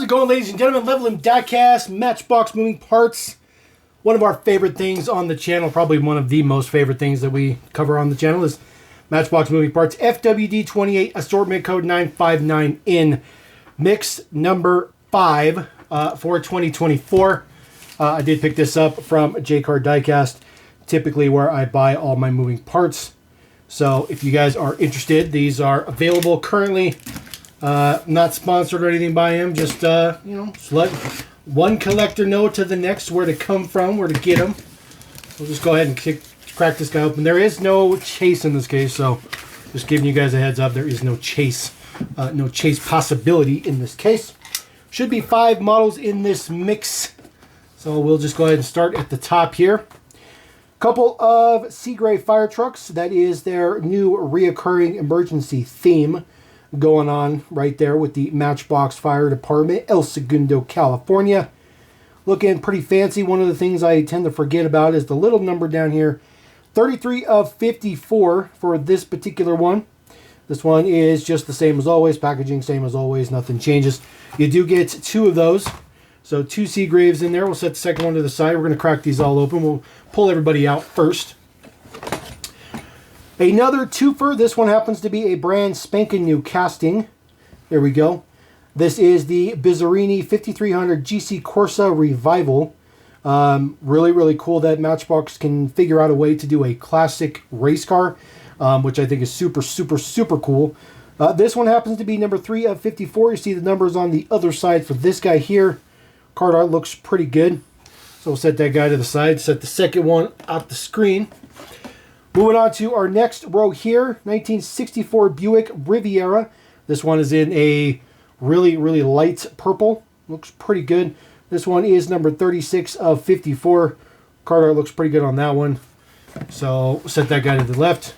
it going, ladies and gentlemen? Level M Diecast, Matchbox moving parts. One of our favorite things on the channel, probably one of the most favorite things that we cover on the channel, is Matchbox moving parts. FWD28, assortment code 959N, mix number 5 for 2024. I did pick this up from J-Card Diecast, typically where I buy all my moving parts. So if you guys are interested, these are available currently. Not sponsored or anything by him, just just let one collector know to the next where to come from, where to get them. We'll just go ahead and crack this guy open. There is no chase in this case, so just giving you guys a heads up, there is no chase possibility in this case. Should be 5 models in this mix, so we'll just go ahead and start at the top here. Couple of Seagray fire trucks. That is their new reoccurring emergency theme going on right there with the Matchbox Fire Department, El Segundo, California. Looking pretty fancy. One of the things I tend to forget about is the little number down here. 33 of 54 for this particular one. This one is just the same as always. Packaging same as always. Nothing changes. You do get 2 of those. So 2 Seagraves in there. We'll set the second one to the side. We're going to crack these all open. We'll pull everybody out first. Another twofer. This one happens to be a brand spanking new casting. There we go. This is the Bizzarini 5300 GC Corsa Revival. Really, really cool that Matchbox can figure out a way to do a classic race car, which I think is super, super, super cool. This one happens to be number 3 of 54. You see the numbers on the other side for this guy here. Card art looks pretty good. So we'll set that guy to the side. Set the second one off the screen. Moving on to our next row here, 1964 Buick Riviera. This one is in a really, really light purple. Looks pretty good. This one is number 36 of 54. Card art looks pretty good on that one. So set that guy to the left.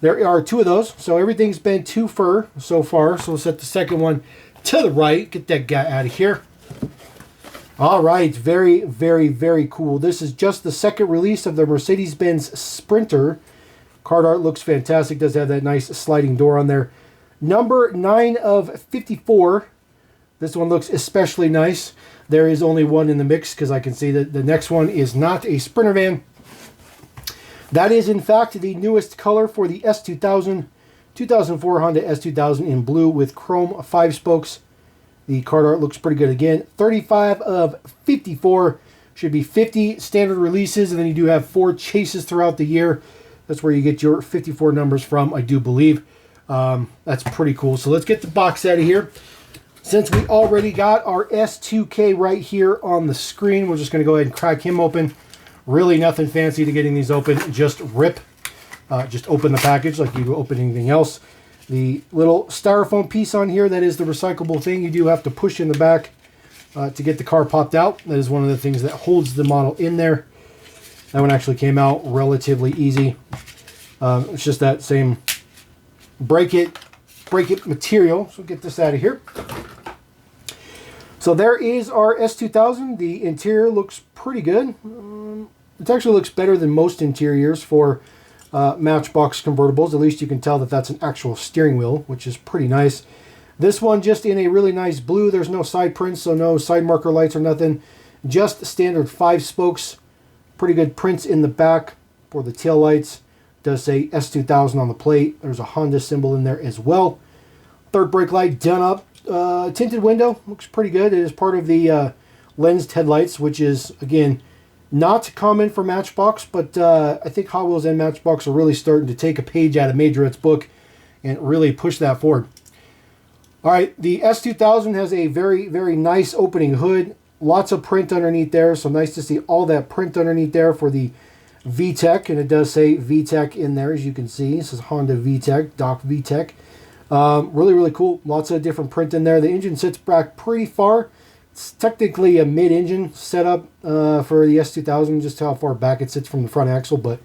There are 2 of those. So everything's been 2 fur so far. So we'll set the second one to the right. Get that guy out of here. All right, very, very, very cool. This is just the second release of the Mercedes-Benz Sprinter. Card art looks fantastic. Does have that nice sliding door on there. Number 9 of 54. This one looks especially nice. There is only one in the mix because I can see that the next one is not a Sprinter van. That is, in fact, the newest color for the S2000, 2004 Honda S2000 in blue with chrome 5 spokes. The card art looks pretty good again. 35 of 54. Should be 50 standard releases, and then you do have 4 chases throughout the year. That's where you get your 54 numbers from, I do believe. That's pretty cool. So let's get the box out of here. Since we already got our S2K right here on the screen, we're just going to go ahead and crack him open. Really nothing fancy to getting these open. Just rip. Just open the package like you would open anything else. The little styrofoam piece on here, that is the recyclable thing. You do have to push in the back to get the car popped out. That is one of the things that holds the model in there. That one actually came out relatively easy. It's just that same break it material. So get this out of here. So there is our S2000. The interior looks pretty good. It actually looks better than most interiors for Matchbox convertibles. At least you can tell that that's an actual steering wheel, which is pretty nice. This one just in a really nice blue. There's no side prints, so no side marker lights or nothing. Just standard 5 spokes. Pretty good prints in the back for the tail lights. Does say S2000 on the plate. There's a Honda symbol in there as well. Third brake light done up. Tinted window looks pretty good. It is part of the lensed headlights, which is, again, not common for Matchbox, but I think Hot Wheels and Matchbox are really starting to take a page out of Majorette's book and really push that forward. All right, the S2000 has a very, very nice opening hood. Lots of print underneath there, so nice to see all that print underneath there for the VTEC, and it does say VTEC in there, as you can see. This is Honda VTEC, Doc VTEC. Really, really cool. Lots of different print in there. The engine sits back pretty far. It's technically a mid-engine setup for the S2000, just how far back it sits from the front axle, but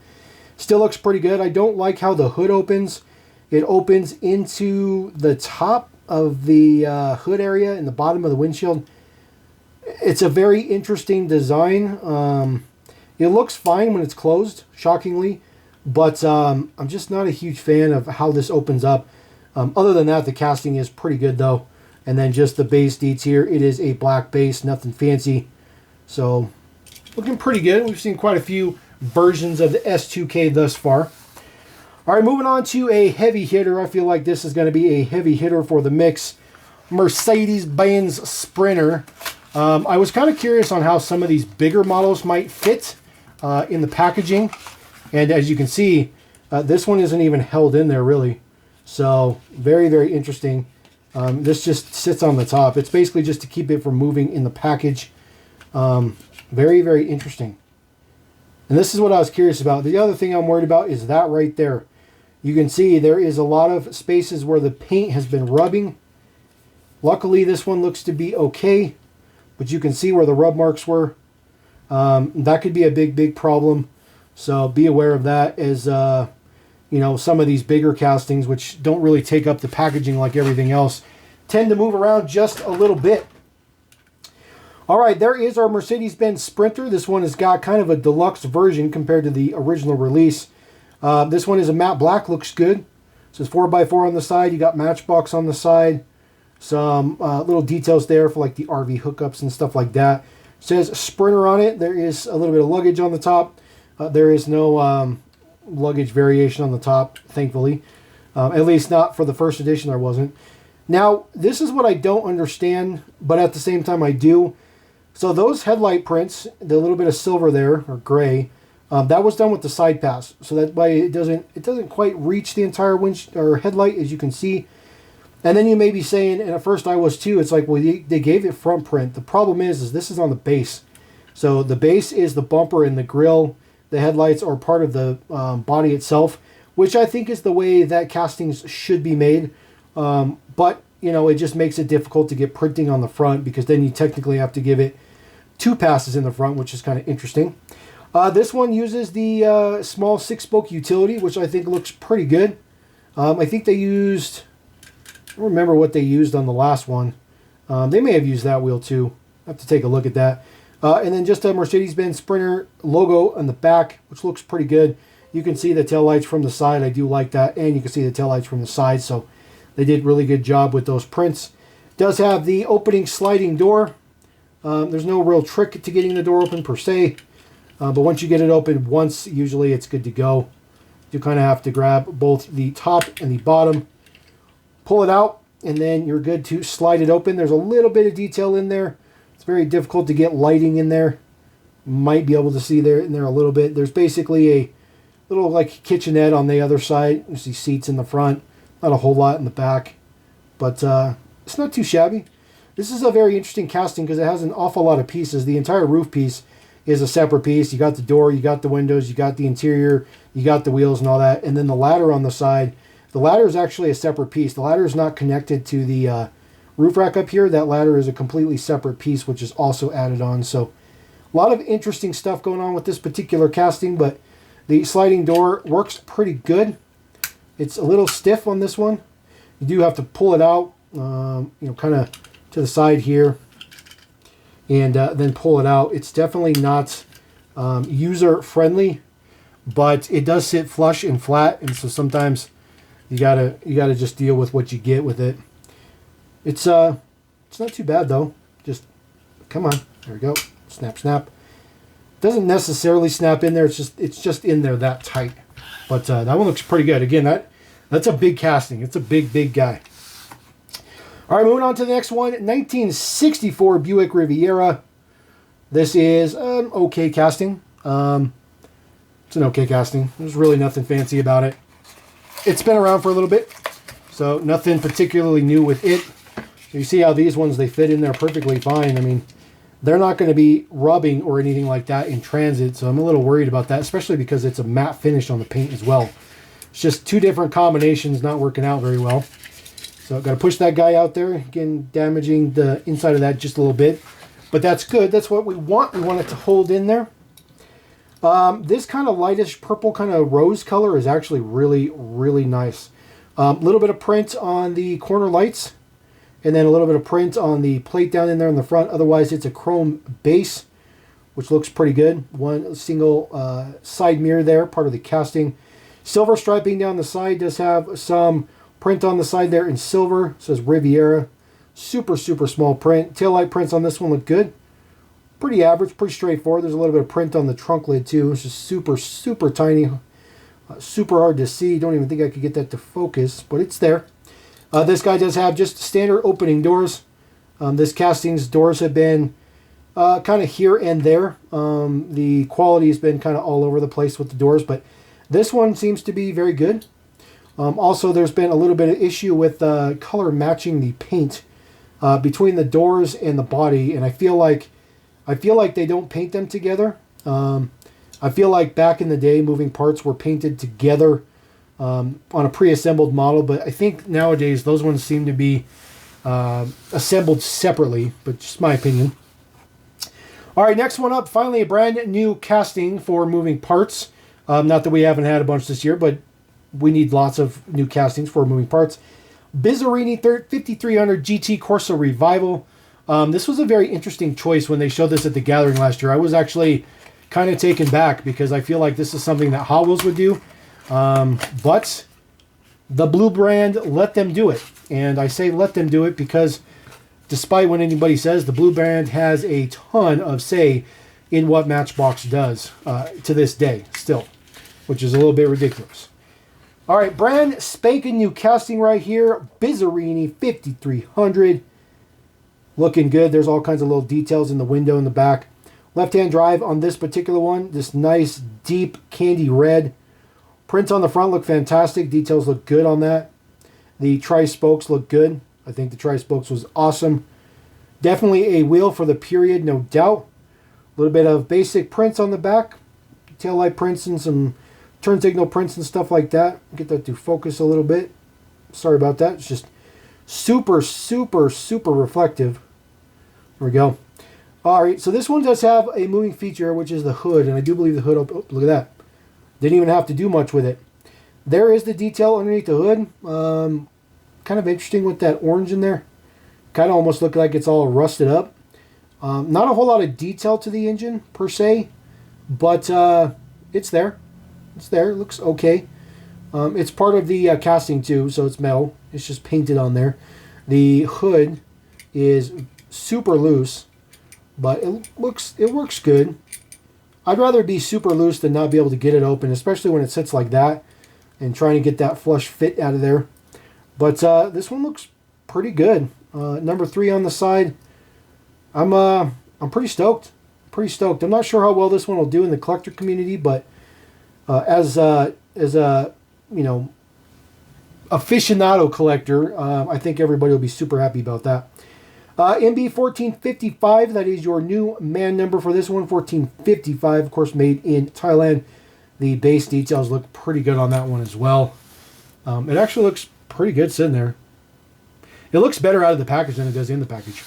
still looks pretty good. I don't like how the hood opens. It opens into the top of the hood area in the bottom of the windshield. It's a very interesting design. It looks fine when it's closed, shockingly, but I'm just not a huge fan of how this opens up. Other than that, the casting is pretty good, though. And then just the base deets here. It is a black base, nothing fancy. So looking pretty good. We've seen quite a few versions of the S2K thus far. All right, moving on to a heavy hitter. I feel like this is going to be a heavy hitter for the mix. Mercedes-Benz Sprinter. I was kind of curious on how some of these bigger models might fit in the packaging. And as you can see, this one isn't even held in there really. So very, very interesting. This just sits on the top. It's basically just to keep it from moving in the package. Very, very interesting. And this is what I was curious about. The other thing I'm worried about is that right there. You can see there is a lot of spaces where the paint has been rubbing. Luckily, this one looks to be okay, but you can see where the rub marks were. That could be a big, big problem. So be aware of that as, you know, some of these bigger castings, which don't really take up the packaging like everything else, tend to move around just a little bit. All right, there is our Mercedes-Benz Sprinter. This one has got kind of a deluxe version compared to the original release. This one is a matte black, looks good. It says 4x4 on the side. You got Matchbox on the side. Some little details there for like the RV hookups and stuff like that. It says Sprinter on it. There is a little bit of luggage on the top. There is no luggage variation on the top, thankfully. At least not for the first edition, there wasn't. Now, this is what I don't understand, but at the same time I do. So those headlight prints, the little bit of silver there, or gray, that was done with the side pass. So that way it doesn't quite reach the entire headlight, as you can see. And then you may be saying, and at first I was too, it's like, well, they gave it front print. The problem is this is on the base. So the base is the bumper and the grille. The headlights are part of the body itself, which I think is the way that castings should be made. But, you know, it just makes it difficult to get printing on the front because then you technically have to give it 2 passes in the front, which is kind of interesting. This one uses the small 6-spoke utility, which I think looks pretty good. I think they used, I don't remember what they used on the last one. They may have used that wheel too. I have to take a look at that. And then just a Mercedes-Benz Sprinter logo on the back, which looks pretty good. You can see the taillights from the side. I do like that. And you can see the taillights from the side. So they did a really good job with those prints. It does have the opening sliding door. There's no real trick to getting the door open per se. But once you get it open once, usually it's good to go. You kind of have to grab both the top and the bottom, pull it out, and then you're good to slide it open. There's a little bit of detail in there. It's very difficult to get lighting in there. Might be able to see there in there a little bit. There's basically a little like kitchenette on the other side. You see seats in the front. Not a whole lot in the back. But it's not too shabby. This is a very interesting casting because it has an awful lot of pieces. The entire roof piece is a separate piece. You got the door, you got the windows, you got the interior, you got the wheels and all that. And then the ladder on the side. The ladder is actually a separate piece. The ladder is not connected to the roof rack up here. That ladder is a completely separate piece, which is also added on. So a lot of interesting stuff going on with this particular casting, but the sliding door works pretty good. It's a little stiff on this one. You do have to pull it out, you know, kind of to the side here, and then pull it out. It's definitely not user friendly, but it does sit flush and flat, and so sometimes you gotta just deal with what you get with it. It's not too bad though. Just come on, there we go. Snap, snap. Doesn't necessarily snap in there. It's just in there that tight. But that one looks pretty good. Again, that's a big casting. It's a big guy. All right, moving on to the next one. 1964 Buick Riviera. This is an okay casting. It's an okay casting. There's really nothing fancy about it. It's been around for a little bit, so nothing particularly new with it. You see how these ones, they fit in there perfectly fine. I mean, they're not going to be rubbing or anything like that in transit, so I'm a little worried about that, especially because it's a matte finish on the paint as well. It's just 2 different combinations not working out very well. So I've got to push that guy out there, again, damaging the inside of that just a little bit. But that's good. That's what we want. We want it to hold in there. This kind of lightish purple kind of rose color is actually really nice. A little bit of print on the corner lights, and then a little bit of print on the plate down in there in the front. Otherwise, it's a chrome base, which looks pretty good. One single side mirror there, part of the casting. Silver striping down the side. Does have some print on the side there in silver. It says Riviera. Super, super small print. Taillight prints on this one look good. Pretty average, pretty straightforward. There's a little bit of print on the trunk lid too. It's just super, super tiny. Super hard to see. Don't even think I could get that to focus, but it's there. This guy does have just standard opening doors. This casting's doors have been kind of here and there. The quality has been kind of all over the place with the doors, but this one seems to be very good. Also, there's been a little bit of issue with color matching the paint between the doors and the body, and I feel like they don't paint them together. I feel like back in the day, moving parts were painted together on a pre-assembled model, but I think nowadays those ones seem to be assembled separately, but just my opinion. All right, next one up, finally a brand new casting for moving parts. Not that we haven't had a bunch this year, but we need lots of new castings for moving parts. Bizzarini 5300 GT Corsa Revival. This was a very interesting choice when they showed this at the Gathering last year. I was actually kind of taken back because I feel like this is something that Hot Wheels would do. But the Blue brand let them do it. And I say let them do it because despite what anybody says, the Blue brand has a ton of say in what Matchbox does to this day still, which is a little bit ridiculous. All right, brand spanking new casting right here. Bizzarini 5300. Looking good. There's all kinds of little details in the window in the back. Left-hand drive on this particular one. This nice, deep candy red. Prints on the front look fantastic. Details look good on that. The tri-spokes look good. I think the tri-spokes was awesome. Definitely a wheel for the period, no doubt. A little bit of basic prints on the back. Taillight prints and some turn signal prints and stuff like that. Get that to focus a little bit. Sorry about that. It's just super, super, super reflective. There we go. All right, so this one does have a moving feature, which is the hood, and I do believe the hood, oh, look at that. Didn't even have to do much with it. There is the detail underneath the hood. Kind of interesting with that orange in there. Kind of almost look like it's all rusted up. Not a whole lot of detail to the engine, per se, but it's there. It's there. It looks okay. It's part of the casting, too, so it's metal. It's just painted on there. The hood is super loose, but it works good. I'd rather be super loose than not be able to get it open, especially when it sits like that and trying to get that flush fit out of there. But this one looks pretty good. Number 3 on the side. I'm pretty stoked. I'm not sure how well this one will do in the collector community, but as a aficionado collector, I think everybody will be super happy about that. MB 1455, that is your new man number for this one. 1455, of course, made in Thailand. The base details look pretty good on that one as well. It actually looks pretty good sitting there. It looks better out of the package than it does in the package.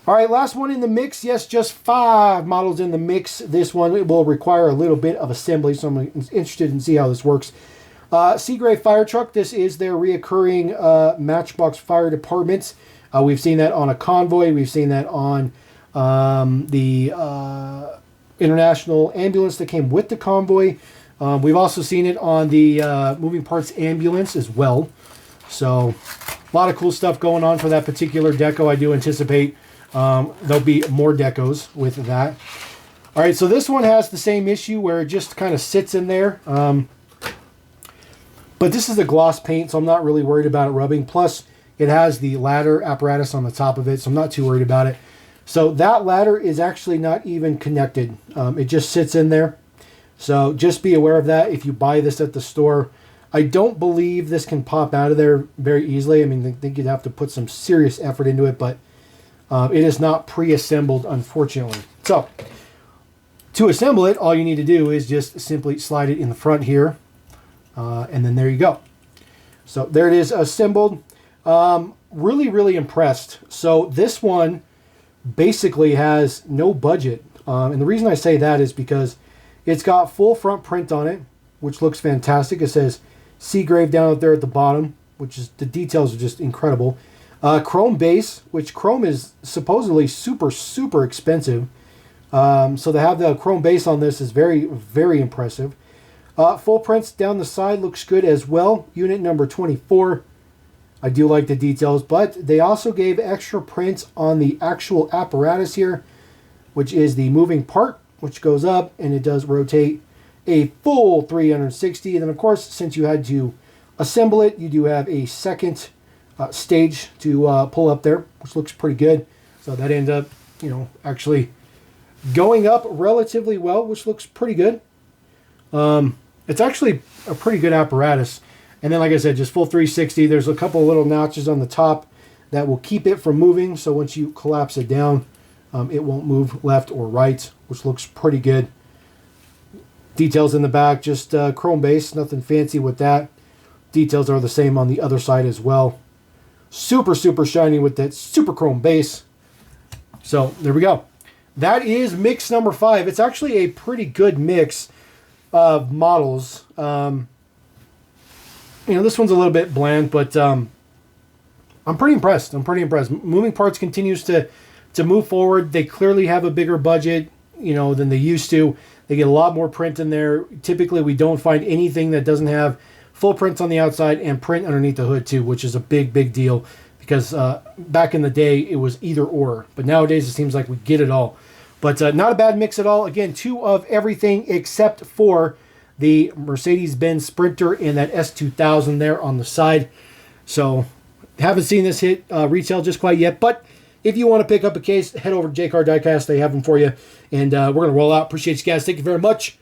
All right, last one in the mix. Yes, just 5 models in the mix. This one will require a little bit of assembly, so I'm interested in see how this works. Seagrave Fire Truck. This is their reoccurring Matchbox Fire Departments. We've seen that on a convoy. We've seen that on the International Ambulance that came with the convoy. We've also seen it on the Moving Parts Ambulance as well. So a lot of cool stuff going on for that particular deco. I do anticipate there'll be more decos with that. All right, so this one has the same issue where it just kind of sits in there. But this is a gloss paint, so I'm not really worried about it rubbing. Plus, it has the ladder apparatus on the top of it, so I'm not too worried about it. So that ladder is actually not even connected. It just sits in there. So just be aware of that if you buy this at the store. I don't believe this can pop out of there very easily. I mean, I think you'd have to put some serious effort into it, but it is not pre-assembled, unfortunately. So to assemble it, all you need to do is just simply slide it in the front here. And then there you go. So there it is assembled. Really, really impressed. So this one basically has no budget. And the reason I say that is because it's got full front print on it, which looks fantastic. It says Seagrave down out there at the bottom, which is, the details are just incredible. Chrome base, which chrome is supposedly super, super expensive. So to have the chrome base on this is very, very impressive. Full prints down the side looks good as well. Unit number 24. I do like the details, but they also gave extra prints on the actual apparatus here, which is the moving part, which goes up and it does rotate a full 360. And then, of course, since you had to assemble it, you do have a second stage to pull up there, which looks pretty good. So that ended up, actually going up relatively well, which looks pretty good. It's actually a pretty good apparatus. And then, like I said, just full 360. There's a couple of little notches on the top that will keep it from moving. So once you collapse it down, it won't move left or right, which looks pretty good. Details in the back, just chrome base, nothing fancy with that. Details are the same on the other side as well. Super, super shiny with that super chrome base. So there we go. That is mix number 5. It's actually a pretty good mix of models. This one's a little bit bland, but I'm pretty impressed. Moving Parts continues to move forward. They clearly have a bigger budget, than they used to. They get a lot more print in there. Typically, we don't find anything that doesn't have full prints on the outside and print underneath the hood too, which is a big, big deal because back in the day, it was either or. But nowadays, it seems like we get it all. But not a bad mix at all. Again, 2 of everything except for the Mercedes-Benz Sprinter and that S2000 there on the side. So, haven't seen this hit retail just quite yet. But if you want to pick up a case, head over to J-Car Diecast. They have them for you. And we're going to roll out. Appreciate you guys. Thank you very much.